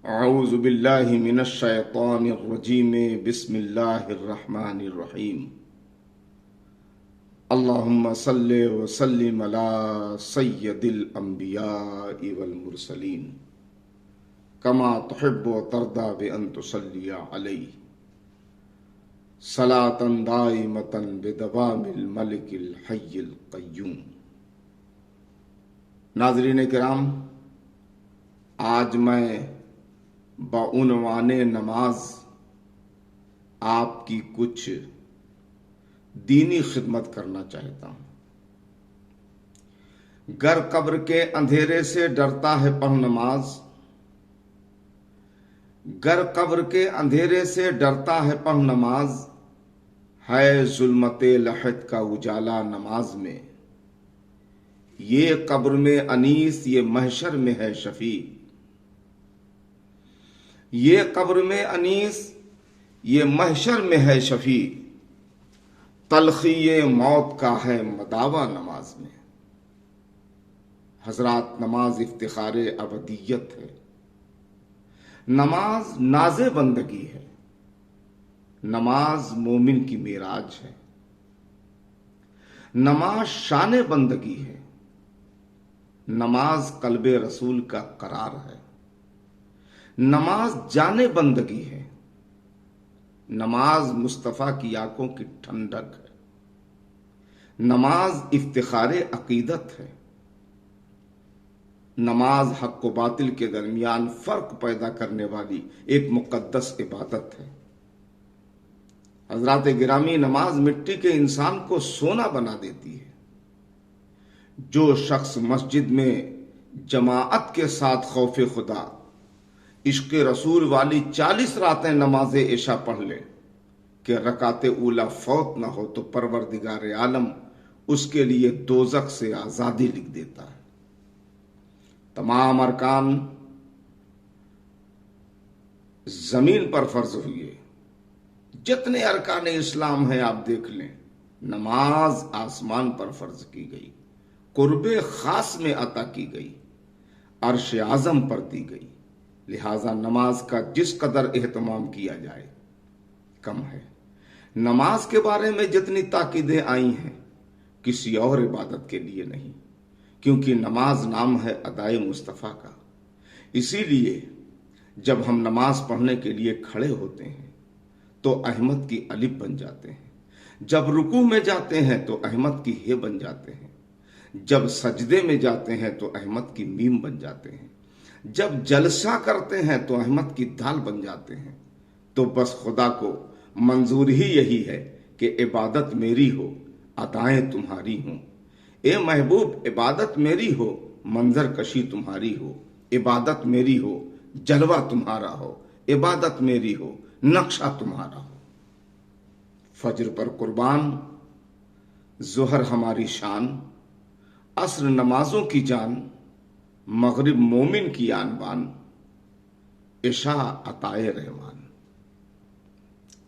اعوذ باللہ من الشیطان الرجیم بسم اللہ الرحمن الرحیم اللہم صلی وسلم علی سید الانبیاء والمرسلین کما تحب و ترضی بان تصلی علیہ صلاۃ دائمۃ بدوام الملک الحی القیوم۔ ناظرین کرام، آج میں بعنوان نماز آپ کی کچھ دینی خدمت کرنا چاہتا ہوں۔ گر قبر کے اندھیرے سے ڈرتا ہے پڑھ نماز، گر قبر کے اندھیرے سے ڈرتا ہے پڑھ نماز، ہے ظلمت لحد کا اجالا نماز میں، یہ قبر میں انیس یہ محشر میں ہے شفیع، یہ قبر میں انیس یہ محشر میں ہے شفیع، تلخی موت کا ہے مداوا نماز میں۔ حضرات، نماز افتخار ابدیت ہے، نماز ناز بندگی ہے، نماز مومن کی معراج ہے، نماز شان بندگی ہے، نماز قلب رسول کا قرار ہے، نماز جان بندگی ہے، نماز مصطفیٰ کی آنکھوں کی ٹھنڈک ہے، نماز افتخار عقیدت ہے، نماز حق و باطل کے درمیان فرق پیدا کرنے والی ایک مقدس عبادت ہے۔ حضرات گرامی، نماز مٹی کے انسان کو سونا بنا دیتی ہے۔ جو شخص مسجد میں جماعت کے ساتھ خوف خدا، عشق رسول والی 40 راتیں نماز عشاء پڑھ لے کہ رکعت اولا فوت نہ ہو، تو پروردگار عالم اس کے لیے دوزخ سے آزادی لکھ دیتا ہے۔ تمام ارکان زمین پر فرض ہوئے، جتنے ارکان اسلام ہیں آپ دیکھ لیں، نماز آسمان پر فرض کی گئی، قرب خاص میں عطا کی گئی، عرش اعظم پر دی گئی، لہذا نماز کا جس قدر اہتمام کیا جائے کم ہے۔ نماز کے بارے میں جتنی تاکیدیں آئی ہیں کسی اور عبادت کے لیے نہیں، کیونکہ نماز نام ہے ادائے مصطفیٰ کا۔ اسی لیے جب ہم نماز پڑھنے کے لیے کھڑے ہوتے ہیں تو احمد کی الف بن جاتے ہیں، جب رکوع میں جاتے ہیں تو احمد کی ہے بن جاتے ہیں، جب سجدے میں جاتے ہیں تو احمد کی میم بن جاتے ہیں، جب جلسہ کرتے ہیں تو احمد کی دال بن جاتے ہیں۔ تو بس خدا کو منظور ہی یہی ہے کہ عبادت میری ہو، ادائیں تمہاری ہوں۔ اے محبوب، عبادت میری ہو، منظر کشی تمہاری ہو، عبادت میری ہو، جلوہ تمہارا ہو، عبادت میری ہو، نقشہ تمہارا ہو۔ فجر پر قربان، ظہر ہماری شان، عصر نمازوں کی جان، مغرب مومن کی آن بان، عشاء عطائے رحمان۔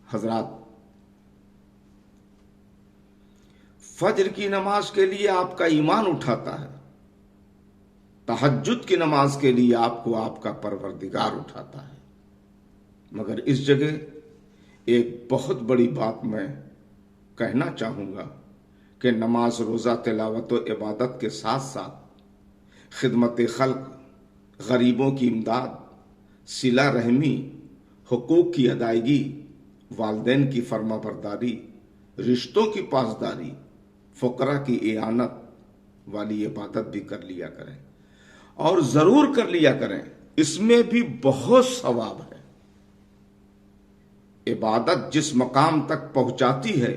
حضرات، فجر کی نماز کے لیے آپ کا ایمان اٹھاتا ہے، تہجد کی نماز کے لیے آپ کو آپ کا پروردگار اٹھاتا ہے۔ مگر اس جگہ ایک بہت بڑی بات میں کہنا چاہوں گا کہ نماز، روزہ، تلاوت و عبادت کے ساتھ ساتھ خدمت خلق، غریبوں کی امداد، صلہ رحمی، حقوق کی ادائیگی، والدین کی فرما برداری، رشتوں کی پاسداری، فقراء کی اعانت والی عبادت بھی کر لیا کریں، اور ضرور کر لیا کریں، اس میں بھی بہت ثواب ہے۔ عبادت جس مقام تک پہنچاتی ہے،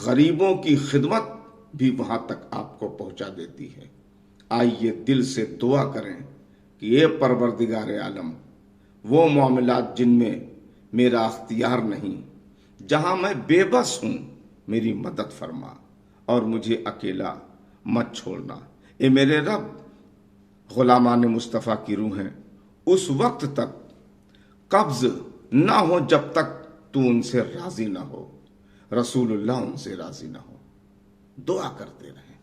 غریبوں کی خدمت بھی وہاں تک آپ کو پہنچا دیتی ہے۔ آئیے دل سے دعا کریں کہ اے پروردگار عالم، وہ معاملات جن میں میرا اختیار نہیں، جہاں میں بے بس ہوں، میری مدد فرما اور مجھے اکیلا مت چھوڑنا۔ اے میرے رب، غلامان مصطفیٰ کی روحیں اس وقت تک قبض نہ ہو جب تک تو ان سے راضی نہ ہو، رسول اللہ ان سے راضی نہ ہو۔ دعا کرتے رہیں۔